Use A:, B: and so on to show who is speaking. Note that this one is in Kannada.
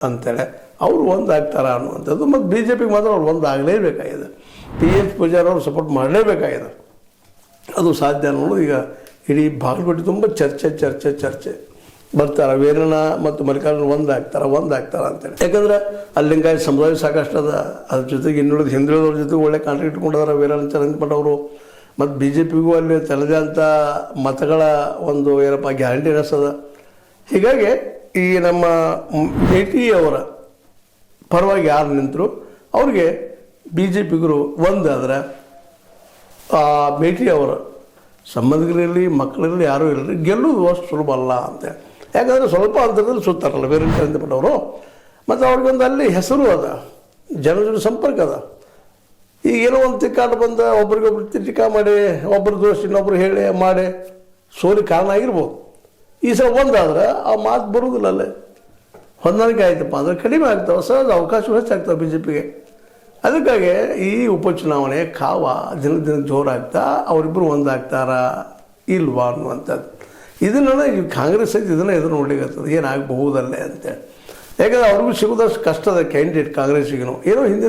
A: ಅಂತೇಳಿ ಅವರು ಒಂದಾಗ್ತಾರ ಅನ್ನುವಂಥದ್ದು. ಮತ್ತು ಬಿ ಜೆ ಪಿಗೆ ಮಾತ್ರ ಅವ್ರು ಒಂದಾಗಲೇಬೇಕಾಗಿದೆ. ಪಿ ಎಚ್ ಪೂಜಾರಿ ಅವರು ಸಪೋರ್ಟ್ ಮಾಡಲೇಬೇಕಾಗಿದೆ. ಅದು ಸಾಧ್ಯ ಅನ್ನೋದು ಈಗ ಇಡೀ ಬಾಗಲಕೋಟೆ ತುಂಬ ಚರ್ಚೆ ಬರ್ತಾರೆ. ವೀರಣ್ಣ ಮತ್ತು ಮಲ್ಲಿಕಾರ್ಜುನ ಒಂದಾಗ್ತಾರ ಅಂತೇಳಿ. ಯಾಕಂದ್ರೆ ಅಲ್ಲಿ ಲಿಂಗಾಯತ ಸಮುದಾಯ ಸಾಕಷ್ಟು ಅದ. ಅದ್ರ ಜೊತೆಗೆ ಇನ್ನುಳಿದ ಹಿಂದುಳಿದವ್ರ ಜೊತೆಗೆ ಒಳ್ಳೆ ಕಾಂಟ್ಯಾಕ್ಟ್ ಇಟ್ಕೊಂಡಿದ್ದಾರೆ ವೀರಣ್ಣ ಚರಂತಿಮಠ ಅವರು. ಮತ್ತು ಬಿ ಜೆ ಪಿಗೂ ಅಲ್ಲಿ ತನ್ನದೇ ಅಂಥ ಮತಗಳ ಒಂದು ಏನಪ್ಪ ಗ್ಯಾರಂಟಿನೆಸ್ ಅದ. ಹೀಗಾಗಿ ಈ ನಮ್ಮ ಮೇಟಿಯವರ ಪರವಾಗಿ ಯಾರು ನಿಂತರು ಅವ್ರಿಗೆ ಬಿ ಜೆ ಪಿಗರು ಒಂದಾದ್ರೆ ಆ ಮೇಟಿಯವರ ಸಂಬಂಧಿಕರಲ್ಲಿ ಮಕ್ಕಳಿರಲಿ ಯಾರೂ ಇರಲಿ ಗೆಲ್ಲುವುದು ಅಷ್ಟು ಸುಲಭ ಅಲ್ಲ ಅಂತೇಳಿ. ಯಾಕಂದರೆ ಸ್ವಲ್ಪ ಅಂತರದಲ್ಲಿ ಸುತ್ತಾರಲ್ಲ ವೀರಣ್ಣ ಚರಂತಿಮಠವರು. ಮತ್ತು ಅವ್ರಿಗೊಂದು ಅಲ್ಲಿ ಹೆಸರು ಅದ, ಜನರ ಜೊತೆ ಸಂಪರ್ಕ ಅದ. ಈಗ ಏನೋ ಒಂದು ತಿಕ್ಕಾಟ ಬಂದ ಒಬ್ರಿಗೊಬ್ರು ಟೀಕಾ ಮಾಡಿ ಒಬ್ಬರು ದೋಷ ಇನ್ನೊಬ್ರು ಹೇಳಿ ಮಾಡಿ ಸೋಲಿ ಕಾರಣ ಆಗಿರ್ಬೋದು. ಈ ಸಲ ಒಂದಾದ್ರೆ ಆ ಮಾತು ಬರುವುದಿಲ್ಲ. ಅಲ್ಲೇ ಹೊಂದಾಣಿಕೆ ಆಯ್ತಪ್ಪ ಅಂದ್ರೆ ಕಡಿಮೆ ಆಗ್ತಾವೆ, ಸಹಜ ಅವಕಾಶಗಳು ಹೆಚ್ಚಾಗ್ತಾವೆ ಬಿ ಜೆ ಪಿಗೆ. ಅದಕ್ಕಾಗಿ ಈ ಉಪಚುನಾವಣೆ ಕಾವ ದಿನ ಜೋರಾಗ್ತಾ ಅವರಿಬ್ಬರು ಒಂದಾಗ್ತಾರಾ ಇಲ್ವಾ ಅನ್ನುವಂಥದ್ದು. ಇದನ್ನು ಈ ಕಾಂಗ್ರೆಸ್ ಐತಿ ಇದನ್ನು ಎದುರು ನೋಡ್ಲಿಕ್ಕೆ ಏನಾಗಬಹುದಲ್ಲೇ ಅಂತೇಳಿ. ಯಾಕಂದರೆ ಅವ್ರಿಗೂ ಸಿಗೋದಷ್ಟು ಕಷ್ಟದ ಕ್ಯಾಂಡಿಡೇಟ್ ಕಾಂಗ್ರೆಸ್ಸಿಗೂ ಏನೋ ಹಿಂದೆ